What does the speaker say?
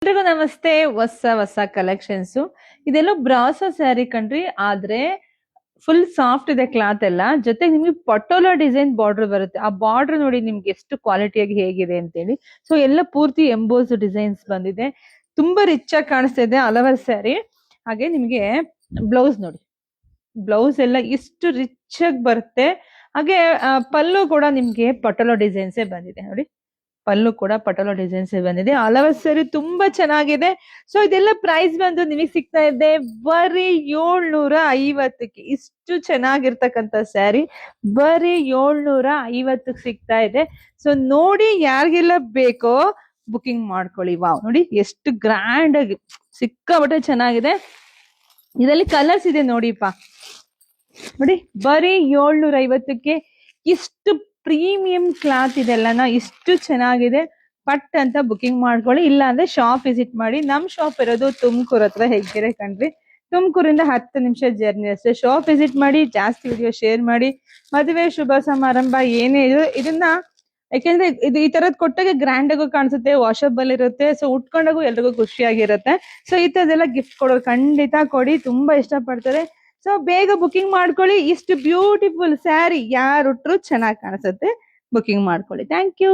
ಎಲ್ರಿಗೂ ನಮಸ್ತೆ. ಹೊಸ ಕಲೆಕ್ಷನ್ಸ್ ಇದೆಲ್ಲ ಬ್ರಾಸೋ ಸ್ಯಾರಿ ಕಣ್ರಿ. ಆದ್ರೆ ಫುಲ್ ಸಾಫ್ಟ್ ಇದೆ ಕ್ಲಾತ್ ಎಲ್ಲ. ಜೊತೆಗೆ ನಿಮ್ಗೆ ಪಟೋಲಾ ಡಿಸೈನ್ ಬಾರ್ಡರ್ ಬರುತ್ತೆ. ಆ ಬಾರ್ಡರ್ ನೋಡಿ ನಿಮ್ಗೆ ಎಷ್ಟು ಕ್ವಾಲಿಟಿಯಾಗಿ ಹೇಗಿದೆ ಅಂತೇಳಿ. ಸೊ ಎಲ್ಲ ಪೂರ್ತಿ ಎಂಬೋಸ್ ಡಿಸೈನ್ಸ್ ಬಂದಿದೆ. ತುಂಬಾ ರಿಚ್ ಆಗಿ ಕಾಣಿಸ್ತಾ ಇದೆ ಹಲವಾರು ಸ್ಯಾರಿ. ಹಾಗೆ ನಿಮ್ಗೆ ಬ್ಲೌಸ್ ನೋಡಿ, ಬ್ಲೌಸ್ ಎಲ್ಲ ಇಷ್ಟು ರಿಚ್ ಆಗಿ ಬರುತ್ತೆ. ಹಾಗೆ ಪಲ್ಲು ಕೂಡ ನಿಮ್ಗೆ ಪಟೋಲಾ ಡಿಸೈನ್ಸೇ ಬಂದಿದೆ ನೋಡಿ. ಪಲ್ಲು ಕೂಡ ಪಟೋಲಾ ಡಿಸೈನ್ಸ್ ಬಂದಿದೆ. ಹಲವಾರು ಸ್ಯಾರಿ ತುಂಬಾ ಚೆನ್ನಾಗಿದೆ. ಸೊ ಇದೆಲ್ಲ ಪ್ರೈಸ್ ಬಂದು ನಿಮಗೆ ಸಿಗ್ತಾ ಇದೆ ಬರೀ 750ಕ್ಕೆ. ಇಷ್ಟು ಚೆನ್ನಾಗಿರ್ತಕ್ಕಂಥ ಸ್ಯಾರಿ ಬರೀ 750ಕ್ಕೆ ಸಿಗ್ತಾ ಇದೆ. ಸೊ ನೋಡಿ, ಯಾರಿಗೆಲ್ಲ ಬೇಕೋ ಬುಕಿಂಗ್ ಮಾಡ್ಕೊಳ್ಳಿ. ವಾವ್, ನೋಡಿ ಎಷ್ಟು ಗ್ರ್ಯಾಂಡ್ ಆಗಿ ಸಿಕ್ಕಾಬಟ್ಟೆ ಚೆನ್ನಾಗಿದೆ. ಇದರಲ್ಲಿ ಕಲರ್ಸ್ ಇದೆ ನೋಡಿಪ್ಪ, ನೋಡಿ ಬರೀ 750ಕ್ಕೆ. ಇಷ್ಟು ಪ್ರೀಮಿಯಂ ಕ್ಲಾತ್ ಇದೆಲ್ಲನ, ಇಷ್ಟು ಚೆನ್ನಾಗಿದೆ. ಪಟ್ ಅಂತ ಬುಕಿಂಗ್ ಮಾಡ್ಕೊಳ್ಳಿ. ಇಲ್ಲ ಅಂದ್ರೆ ಶಾಪ್ ವಿಸಿಟ್ ಮಾಡಿ. ನಮ್ ಶಾಪ್ ಇರೋದು ತುಮಕೂರ್ ಹತ್ರ, ಹೆಗ್ಗೆರೆ ಕಣ್ರಿ. ತುಮಕೂರಿಂದ 10 ನಿಮಿಷ ಜರ್ನಿ ಅಷ್ಟೇ. ಶಾಪ್ ವಿಸಿಟ್ ಮಾಡಿ, ಜಾಸ್ತಿ ವಿಡಿಯೋ ಶೇರ್ ಮಾಡಿ. ಮದುವೆ ಶುಭ ಸಮಾರಂಭ ಏನೇ ಇದು ಇದನ್ನ, ಯಾಕೆಂದ್ರೆ ಇದು ಈ ತರದ್ ಕೊಟ್ಟಾಗ ಗ್ರ್ಯಾಂಡ್ ಆಗು ಕಾಣಿಸುತ್ತೆ, ವಾಷಬಲ್ ಇರುತ್ತೆ. ಸೊ ಉಟ್ಕೊಂಡಾಗು ಎಲ್ರಿಗೂ ಖುಷಿಯಾಗಿರುತ್ತೆ. ಸೊ ಈ ತರದೆಲ್ಲ ಗಿಫ್ಟ್ ಕೊಡೋರು ಖಂಡಿತ ಕೊಡಿ, ತುಂಬಾ ಇಷ್ಟ ಪಡ್ತಾರೆ. ಸೊ ಬೇಗ ಬುಕಿಂಗ್ ಮಾಡ್ಕೊಳ್ಳಿ. ಇಷ್ಟು ಬ್ಯೂಟಿಫುಲ್ ಸ್ಯಾರಿ ಯಾರು ಉಟ್ರು ಚೆನ್ನಾಗಿ ಕಾಣಿಸುತ್ತೆ. ಬುಕಿಂಗ್ ಮಾಡ್ಕೊಳ್ಳಿ. Thank you.